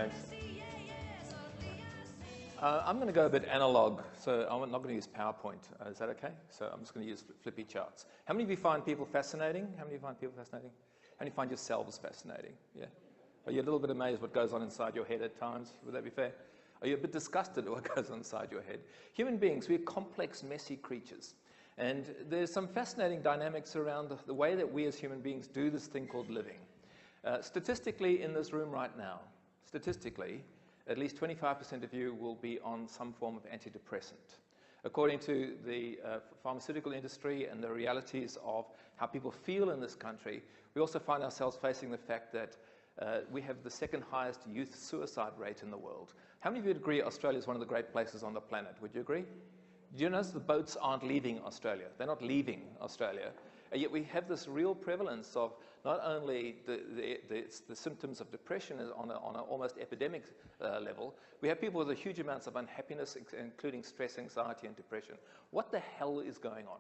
James. I'm going to go a bit analog, so I'm not going to use PowerPoint. Is that okay? So I'm just going to use flippy charts. How many of you find people fascinating? How many of you find people fascinating? How many find yourselves fascinating? Yeah. Are you a little bit amazed what goes on inside your head at times? Would that be fair? Are you a bit disgusted at what goes on inside your head? Human beings, we're complex, messy creatures. And there's some fascinating dynamics around the way that we as human beings do this thing called living. Statistically, in this room right now, statistically, at least 25% of you will be on some form of antidepressant. According to the pharmaceutical industry and the realities of how people feel in this country, we also find ourselves facing the fact that we have the second highest youth suicide rate in the world. How many of you would agree Australia is one of the great places on the planet? Would you agree? Do you notice the boats aren't leaving Australia? They're not leaving Australia. And yet we have this real prevalence of not only the symptoms of depression on an almost epidemic level, we have people with huge amounts of unhappiness, including stress, anxiety, and depression. What the hell is going on?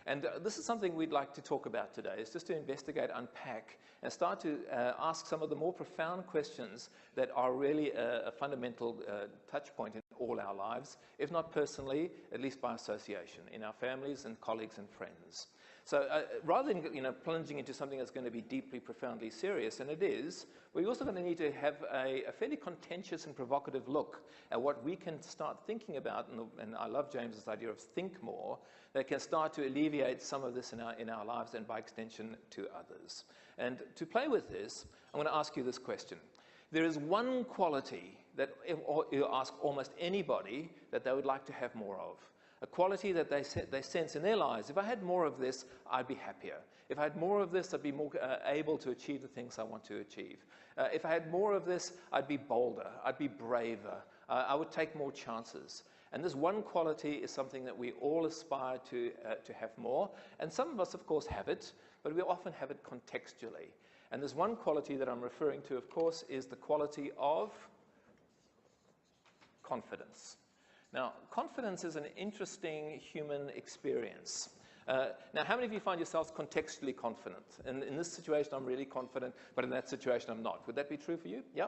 And this is something we'd like to talk about today, is just to investigate, unpack, and start to ask some of the more profound questions that are really a fundamental touch point in all our lives, if not personally, at least by association, in our families and colleagues and friends. So rather than plunging into something that's going to be deeply, profoundly serious, and it is, we're also going to need to have a fairly contentious and provocative look at what we can start thinking about, and I love James's idea of think more, that can start to alleviate some of this in our lives and by extension to others. And to play with this, I'm going to ask you this question. There is one quality that you ask almost anybody that they would like to have more of. A quality that they sense in their lives. If I had more of this, I'd be happier. If I had more of this, I'd be more able to achieve the things I want to achieve. If I had more of this, I'd be bolder. I'd be braver. I would take more chances. And this one quality is something that we all aspire to have more. And some of us, of course, have it, but we often have it contextually. And this one quality that I'm referring to, of course, is the quality of confidence. Now, confidence is an interesting human experience. Now, how many of you find yourselves contextually confident? In this situation, I'm really confident, but in that situation, I'm not. Would that be true for you? Yeah?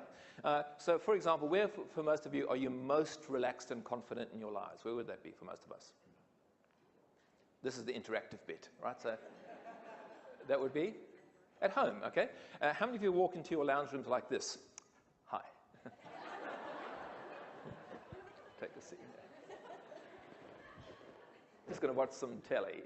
So, for example, where, for most of you, are you most relaxed and confident in your lives? Where would that be for most of us? This is the interactive bit, right? So, that would be at home, okay? How many of you walk into your lounge rooms like this? Hi. Take a seat. Just going to watch some telly.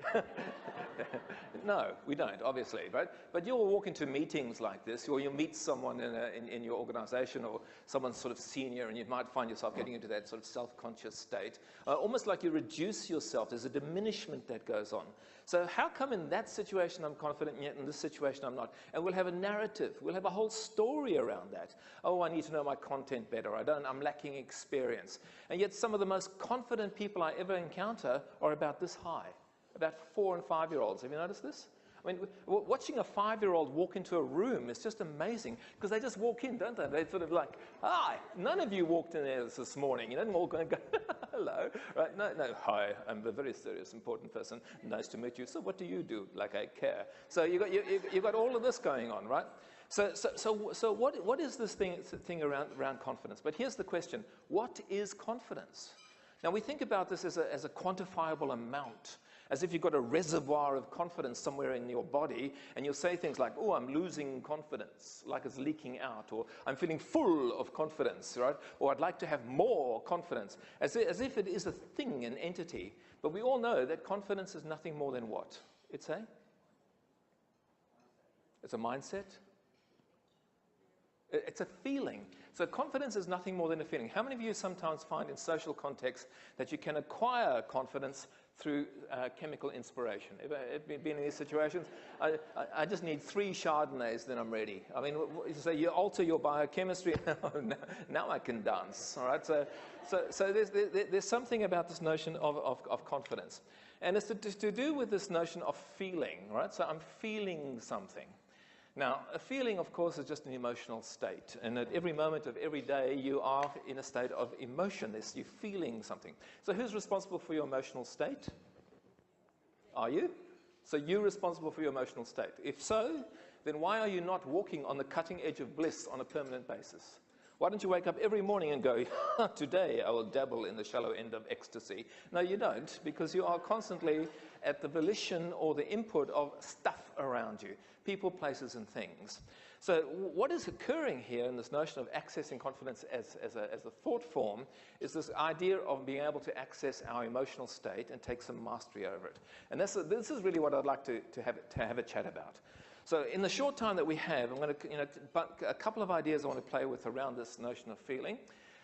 No, we don't, obviously, right? But you'll walk into meetings like this, or you'll meet someone in your organization, or someone sort of senior, and you might find yourself getting into that sort of self-conscious state, almost like you reduce yourself. There's a diminishment that goes on. So how come in that situation I'm confident, and yet in this situation I'm not? And we'll have a narrative. We'll have a whole story around that. Oh, I need to know my content better. I'm lacking experience. And yet some of the most confident people I ever encounter are about this high, about 4- and 5-year-olds. Have you noticed this? I mean, watching a 5-year-old walk into a room is just amazing, because they just walk in, don't they? They're sort of like, hi, none of you walked in there this morning. You don't all go and go, hello, right? No, hi, I'm a very serious, important person. Nice to meet you. So what do you do? Like I care. So you've got all of this going on, right? So what is this thing around confidence? But here's the question. What is confidence? Now, we think about this as a quantifiable amount, as if you've got a reservoir of confidence somewhere in your body, and you'll say things like, oh, I'm losing confidence, like it's leaking out, or I'm feeling full of confidence, right? Or I'd like to have more confidence, as if it is a thing, an entity. But we all know that confidence is nothing more than what? It's a mindset. It's a feeling. So confidence is nothing more than a feeling. How many of you sometimes find in social contexts that you can acquire confidence through chemical inspiration? Ever been in these situations? I just need 3 Chardonnays, then I'm ready. I mean, so you alter your biochemistry, now I can dance, all right? So there's something about this notion of confidence. And it's to do with this notion of feeling, right? So I'm feeling something. Now, a feeling, of course, is just an emotional state. And at every moment of every day, you are in a state of emotion. You're feeling something. So who's responsible for your emotional state? Are you? So you're responsible for your emotional state. If so, then why are you not walking on the cutting edge of bliss on a permanent basis? Why don't you wake up every morning and go, today I will dabble in the shallow end of ecstasy? No, you don't, because you are constantly at the volition or the input of stuff around you, people, places, and things. So what is occurring here in this notion of accessing confidence as a thought form is this idea of being able to access our emotional state and take some mastery over it. And this is really what I'd like to have a chat about. So in the short time that we have, I'm going to, a couple of ideas I want to play with around this notion of feeling.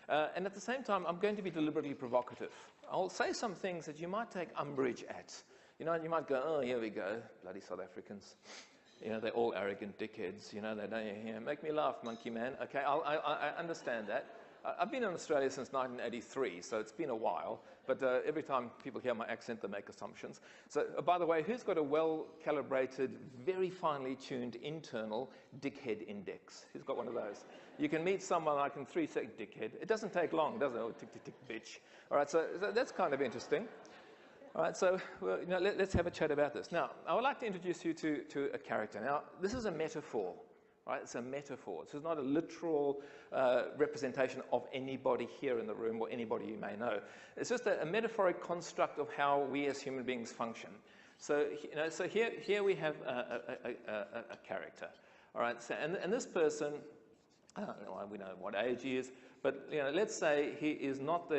And at the same time, I'm going to be deliberately provocative. I'll say some things that you might take umbrage at. You know, you might go, oh, here we go, bloody South Africans. You know, they're all arrogant dickheads. You know, they don't make me laugh, monkey man. Okay, I understand that. I've been in Australia since 1983, so it's been a while. But every time people hear my accent, they make assumptions. So, by the way, who's got a well-calibrated, very finely tuned internal dickhead index? Who's got one of those? You can meet someone like in 3 seconds, dickhead. It doesn't take long, does it? Oh, tick, tick, tick, bitch. All right, so that's kind of interesting. All right, so let's have a chat about this. Now, I would like to introduce you to a character. Now, this is a metaphor, right? It's a metaphor. This is not a literal representation of anybody here in the room or anybody you may know. It's just a metaphoric construct of how we as human beings function. So, so here we have a character, all right? So, and this person, I don't know, we know what age he is, but let's say he's not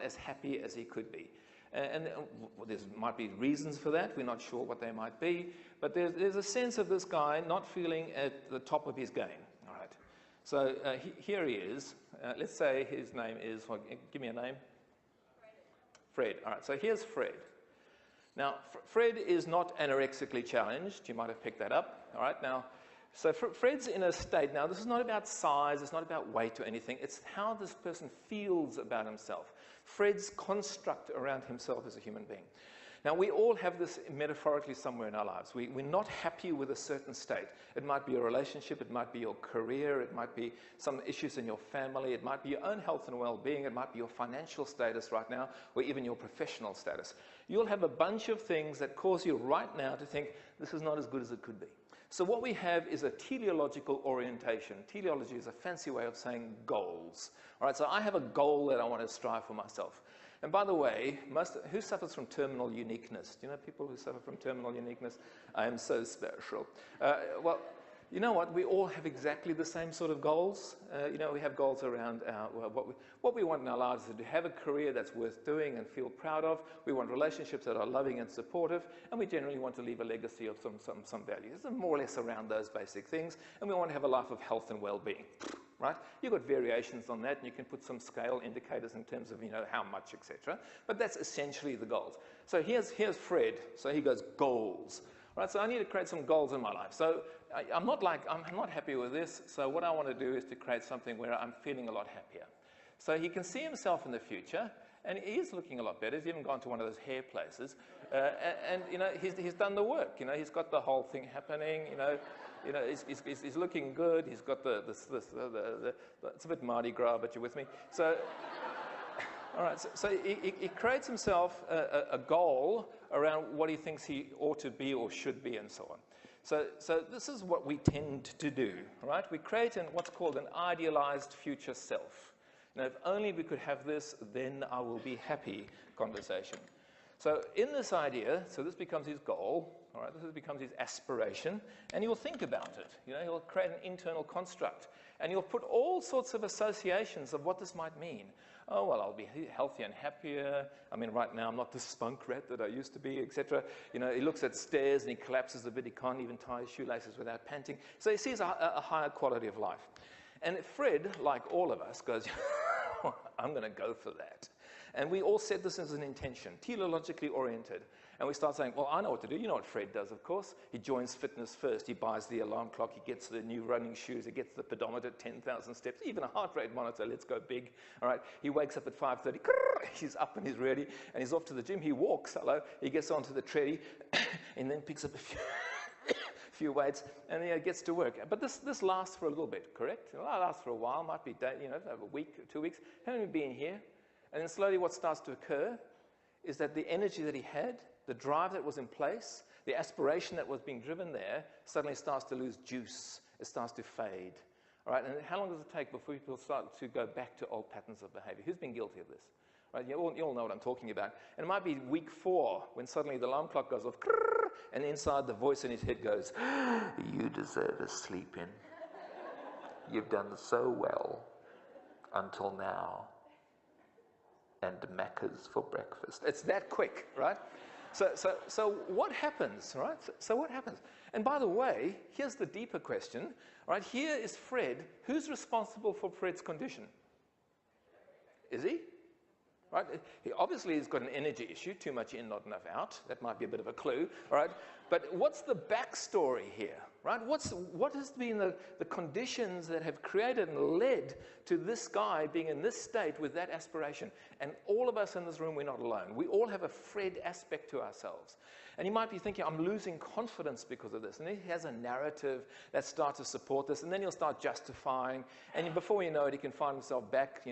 as happy as he could be. And there might be reasons for that. We're not sure what they might be. But there's a sense of this guy not feeling at the top of his game. All right. So here he is. Let's say his name is, give me a name. Fred. All right. So here's Fred. Now, Fred is not anorexically challenged. You might have picked that up. All right. Now, so Fred's in a state. Now, this is not about size. It's not about weight or anything. It's how this person feels about himself. Fred's construct around himself as a human being. Now, we all have this metaphorically somewhere in our lives. We're not happy with a certain state. It might be a relationship, it might be your career, it might be some issues in your family, it might be your own health and well-being, it might be your financial status right now, or even your professional status. You'll have a bunch of things that cause you right now to think, this is not as good as it could be. So what we have is a teleological orientation. Teleology is a fancy way of saying goals. All right, so I have a goal that I want to strive for myself. And by the way, who suffers from terminal uniqueness? Do you know people who suffer from terminal uniqueness? I am so special. Well, you know what? We all have exactly the same sort of goals. We have goals around what we want in our lives is to have a career that's worth doing and feel proud of. We want relationships that are loving and supportive, and we generally want to leave a legacy of some values, and more or less around those basic things. And we want to have a life of health and well-being. Right? You've got variations on that, and you can put some scale indicators in terms of how much, etc. But that's essentially the goals. So here's Fred. So he goes goals. Right? So I need to create some goals in my life. So I'm not happy with this. So what I want to do is to create something where I'm feeling a lot happier. So he can see himself in the future, and he is looking a lot better. He's even gone to one of those hair places, and he's done the work. He's got the whole thing happening. He's looking good. He's got it's a bit Mardi Gras, but you're with me. So, all right. So he creates himself a goal around what he thinks he ought to be or should be, and so on. So this is what we tend to do, right? We create what's called an idealized future self. Now, if only we could have this, then I will be happy conversation. So in this idea, so this becomes his goal, all right, this becomes his aspiration, and he'll think about it. He'll create an internal construct, and he'll put all sorts of associations of what this might mean. Oh, well, I'll be healthier and happier. I mean, right now I'm not the spunk rat that I used to be, etc. He looks at stairs and he collapses a bit. He can't even tie his shoelaces without panting. So he sees a higher quality of life. And Fred, like all of us, goes, I'm going to go for that. And we all set this as an intention, teleologically oriented. And we start saying, well, I know what to do. You know what Fred does, of course. He joins Fitness First. He buys the alarm clock. He gets the new running shoes. He gets the pedometer, 10,000 steps, even a heart rate monitor. Let's go big. All right. He wakes up at 5:30. He's up and he's ready. And he's off to the gym. He walks. Hello. He gets onto the treadie and then picks up a few weights, and then gets to work. But this lasts for a little bit, correct? It lasts for a while. Might be a week, 2 weeks. Haven't been here. And then slowly what starts to occur is that the energy that he had, the drive that was in place, the aspiration that was being driven there, suddenly starts to lose juice. It starts to fade. All right, and how long does it take before people start to go back to old patterns of behavior? Who's been guilty of this? Right, you all know what I'm talking about. And it might be week 4 when suddenly the alarm clock goes off, and inside the voice in his head goes, you deserve a sleep in. You've done so well until now. And Macca's for breakfast. It's that quick, right? So what happens, right? So what happens? And by the way, here's the deeper question, right? Here is Fred. Who's responsible for Fred's condition? Is he? Right? He obviously has got an energy issue, too much in, not enough out. That might be a bit of a clue, right? But what's the backstory here, right? What has been the conditions that have created and led to this guy being in this state with that aspiration? And all of us in this room, we're not alone. We all have a Fred aspect to ourselves. And you might be thinking, I'm losing confidence because of this. And then he has a narrative that starts to support this. And then he'll start justifying. And before you know it, he can find himself back,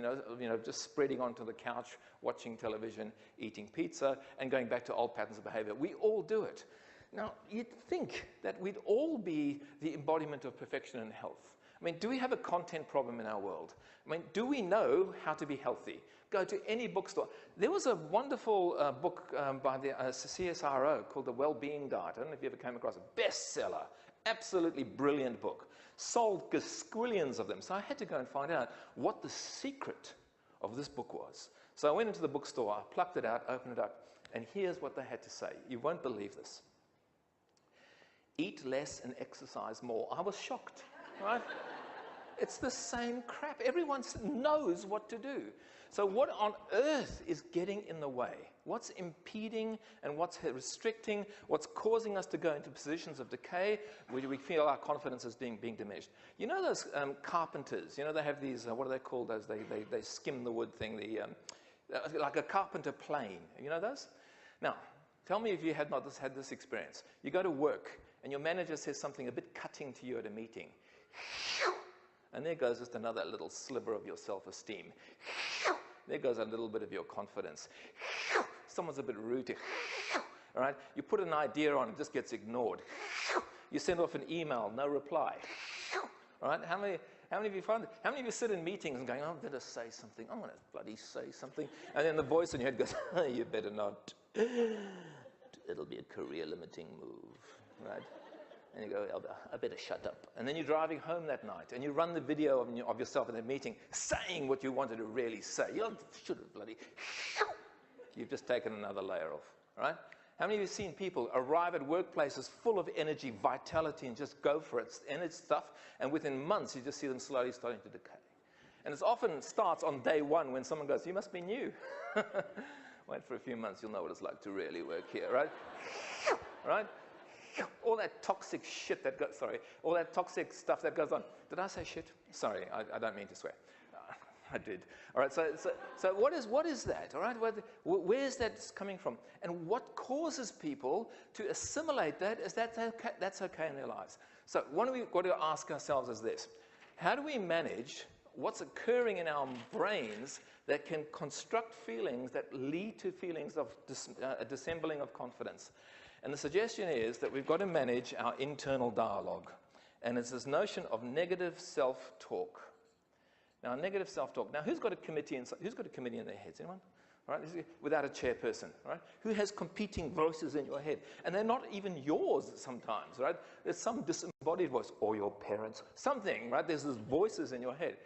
just spreading onto the couch, watching television, eating pizza, and going back to old patterns of behavior. We all do it. Now, you'd think that we'd all be the embodiment of perfection and health. I mean, do we have a content problem in our world? I mean, do we know how to be healthy? Go to any bookstore. There was a wonderful book by the CSIRO called The Wellbeing Diet. I don't know if you ever came across it. Bestseller. Absolutely brilliant book. Sold squillions of them. So I had to go and find out what the secret of this book was. So I went into the bookstore, I plucked it out, opened it up, and here's what they had to say. You won't believe this. Eat less and exercise more. I was shocked, right? It's the same crap. Everyone knows what to do. So what on earth is getting in the way? What's impeding and what's restricting? What's causing us to go into positions of decay where we feel our confidence is being diminished? You know those carpenters, they have these, what are they called? Those, they skim the wood thing, like a carpenter plane. You know those? Now, tell me if you had not had this experience. You go to work and your manager says something a bit cutting to you at a meeting. And there goes just another little sliver of your self-esteem. There goes a little bit of your confidence. Someone's a bit rude to you. All right? You put an idea on, it just gets ignored. You send off an email, no reply. All right? How many of you find it? How many of you sit in meetings and going, oh, I better say something. I'm going to bloody say something. And then the voice in your head goes, oh, you better not. It'll be a career-limiting move, right? And you go, I better shut up. And then you're driving home that night, and you run the video of yourself in that meeting, saying what you wanted to really say. You should have bloody... You've just taken another layer off, right? How many of you have seen people arrive at workplaces full of energy, vitality, and just go for it, and it's stuff, and within months, you just see them slowly starting to decay. And it often starts on day one when someone goes, you must be new. Wait for a few months, you'll know what it's like to really work here, right? Right? All that toxic shit that goes, all that toxic stuff that goes on. Did I say shit? Sorry, I don't mean to swear. I did. All right, so what is that? All right, where is that coming from? And what causes people to assimilate that is that's okay in their lives. So what we've got to ask ourselves is this. How do we manage what's occurring in our brains that can construct feelings that lead to feelings of a dissembling of confidence? And the suggestion is that we've got to manage our internal dialogue. And it's this notion of negative self-talk. Now, negative self-talk. Now, who's got a committee in their heads? Anyone? Right? Without a chairperson, right? Who has competing voices in your head? And they're not even yours sometimes, right? There's some disembodied voice, or your parents, something, right? There's these voices in your head.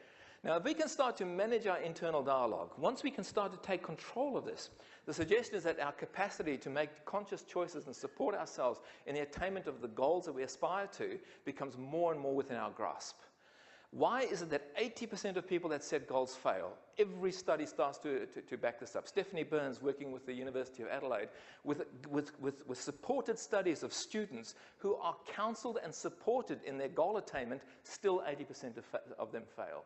Now, if we can start to manage our internal dialogue, once we can start to take control of this, the suggestion is that our capacity to make conscious choices and support ourselves in the attainment of the goals that we aspire to becomes more and more within our grasp. Why is it that 80% of people that set goals fail? Every study starts to back this up. Stephanie Burns, working with the University of Adelaide, with supported studies of students who are counseled and supported in their goal attainment, still 80% of them fail.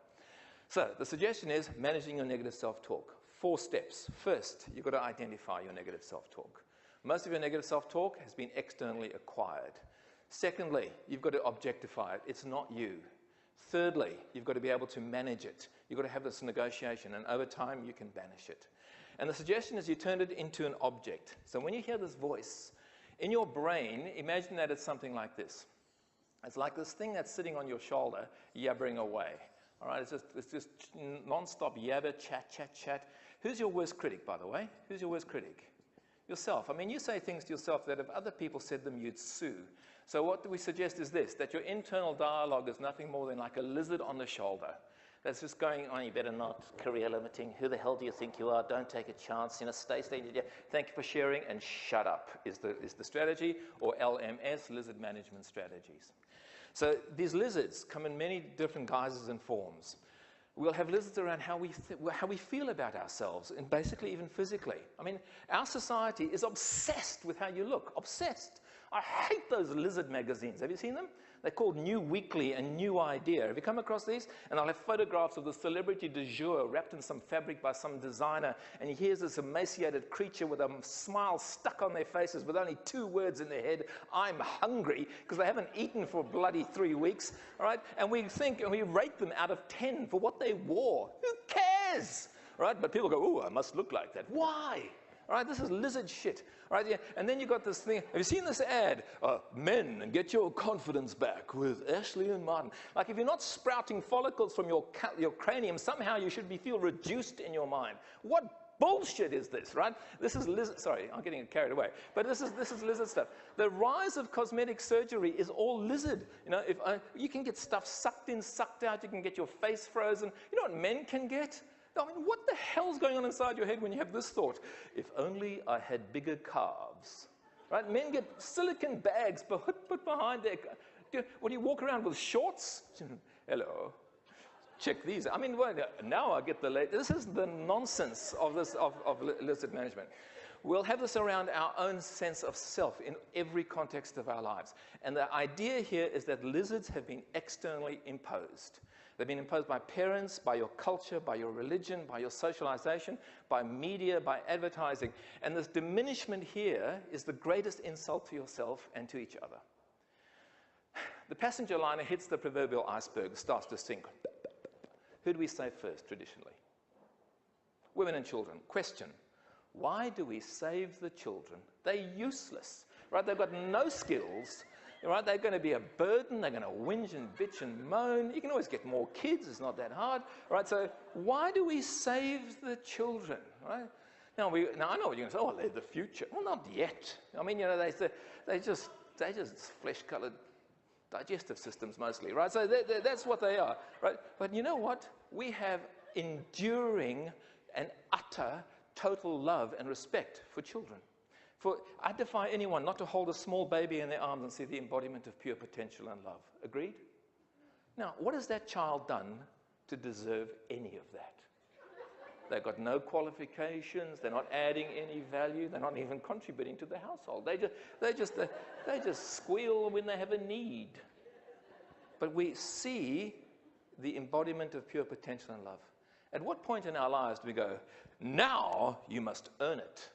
So the suggestion is managing your negative self-talk. 4 steps. First, you've got to identify your negative self-talk. Most of your negative self-talk has been externally acquired. Secondly, you've got to objectify it. It's not you. Thirdly, you've got to be able to manage it. You've got to have this negotiation, and over time, you can banish it. And the suggestion is you turn it into an object. So when you hear this voice, in your brain, imagine that it's something like this. It's like this thing that's sitting on your shoulder, yabbering away. All right, it's just non-stop yabber, chat, chat, chat. Who's your worst critic, by the way? Who's your worst critic? Yourself. I mean, you say things to yourself that if other people said them, you'd sue. So what we suggest is this, that your internal dialogue is nothing more than like a lizard on the shoulder. That's just going, oh, you better not, career limiting, who the hell do you think you are, don't take a chance, stay, thank you for sharing, and shut up is the strategy, or LMS, lizard management strategies. So these lizards come in many different guises and forms. We'll have lizards around how we feel about ourselves, and basically even physically. I mean, our society is obsessed with how you look, obsessed. I hate those lizard magazines. Have you seen them? They're called New Weekly and New Idea. Have you come across these? And they'll have photographs of the celebrity du jour wrapped in some fabric by some designer, and here's this emaciated creature with a smile stuck on their faces with only 2 words in their head, I'm hungry, because they haven't eaten for bloody 3 weeks, all right? And we think, and we rate them out of 10 for what they wore. Who cares? All right? But people go, oh, I must look like that. Why? All right, this is lizard shit. All right, yeah. And then you got this thing. Have you seen this ad? Men, and get your confidence back with Ashley and Martin. Like, if you're not sprouting follicles from your cranium, somehow you should feel reduced in your mind. What bullshit is this, right? This is lizard. Sorry, I'm getting carried away. But this is lizard stuff. The rise of cosmetic surgery is all lizard. If you can get stuff sucked in, sucked out. You can get your face frozen. You know what men can get? I mean, what the hell's going on inside your head when you have this thought? If only I had bigger calves, right? Men get silicon bags put behind their... When you walk around with shorts, hello, check these. I mean, well, now I get the late... This is the nonsense of lizard management. We'll have this around our own sense of self in every context of our lives. And the idea here is that lizards have been externally imposed. They've been imposed by parents, by your culture, by your religion, by your socialization, by media, by advertising. And this diminishment here is the greatest insult to yourself and to each other. The passenger liner hits the proverbial iceberg, starts to sink. Who do we save first, traditionally? Women and children. Question, why do we save the children? They're useless, right? They've got no skills. Right? They're going to be a burden. They're going to whinge and bitch and moan. You can always get more kids. It's not that hard. Right? So why do we save the children? Right? Now I know what you're going to say. Oh, they're the future. Well, not yet. I mean, they just flesh-colored digestive systems mostly. Right? So that's what they are. Right? But you know what? We have enduring and utter total love and respect for children. I defy anyone not to hold a small baby in their arms and see the embodiment of pure potential and love. Agreed? Now, what has that child done to deserve any of that? They've got no qualifications. They're not adding any value. They're not even contributing to the household. They just squeal when they have a need. But we see the embodiment of pure potential and love. At what point in our lives do we go, now you must earn it?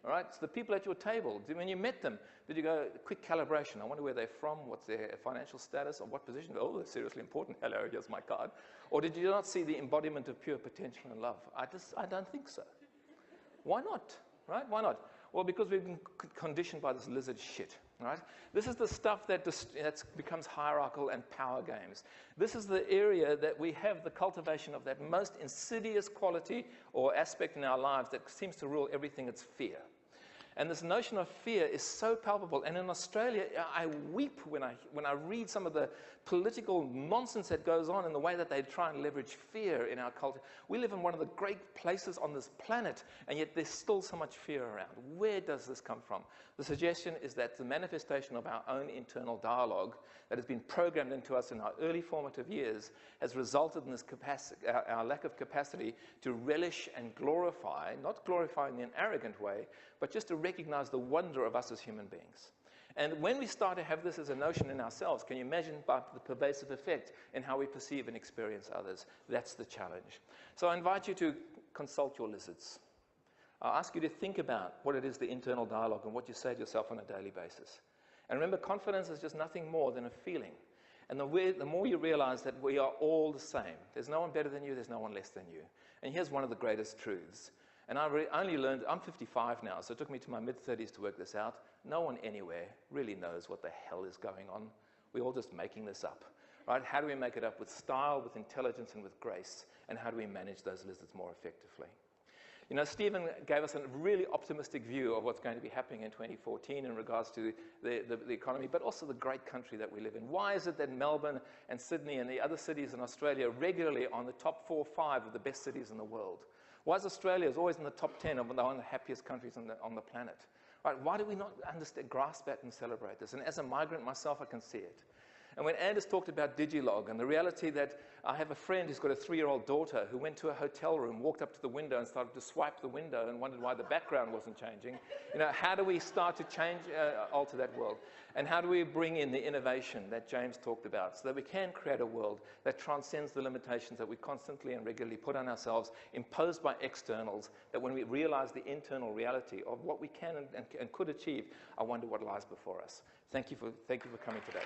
All right, so the people at your table, when you met them, did you go, quick calibration, I wonder where they're from, what's their financial status, or what position? Oh, they're seriously important. Hello, here's my card. Or did you not see the embodiment of pure potential and love? I don't think so. Why not? Right? Why not? Well, because we've been conditioned by this lizard shit. Right? This is the stuff that becomes hierarchical and power games. This is the area that we have the cultivation of that most insidious quality or aspect in our lives that seems to rule everything. It's fear. And this notion of fear is so palpable. And in Australia, I weep when I read some of the political nonsense that goes on in the way that they try and leverage fear in our culture. We live in one of the great places on this planet, and yet there's still so much fear around. Where does this come from? The suggestion is that the manifestation of our own internal dialogue that has been programmed into us in our early formative years has resulted in this capacity, our lack of capacity to relish and glorify, not glorifying in an arrogant way, but just to recognize the wonder of us as human beings. And when we start to have this as a notion in ourselves, can you imagine about the pervasive effect in how we perceive and experience others? That's the challenge. So I invite you to consult your lizards. I'll ask you to think about what it is, the internal dialogue, and what you say to yourself on a daily basis. And remember, confidence is just nothing more than a feeling. And the more you realize that we are all the same. There's no one better than you, there's no one less than you. And here's one of the greatest truths. And I only learned, I'm 55 now, so it took me to my mid-30s to work this out. No one anywhere really knows what the hell is going on We're all just making this up, right? How do we make it up with style, with intelligence, and with grace? And how do we manage those lizards more effectively? You know, Stephen gave us a really optimistic view of what's going to be happening in 2014 in regards to the economy, but also the great country that we live in. Why is it that Melbourne and Sydney and the other cities in Australia are regularly on the top 4 or 5 of the best cities in the world? Why is Australia always in the top 10 of one of the happiest countries on the planet? Right? Why do we not grasp that and celebrate this? And as a migrant myself, I can see it. And when Anders talked about Digilog and the reality that I have a friend who's got a 3-year-old daughter who went to a hotel room, walked up to the window and started to swipe the window and wondered why the background wasn't changing. You know, how do we start to change, alter that world? And how do we bring in the innovation that James talked about so that we can create a world that transcends the limitations that we constantly and regularly put on ourselves, imposed by externals, that when we realize the internal reality of what we can and could achieve, I wonder what lies before us. Thank you for coming today.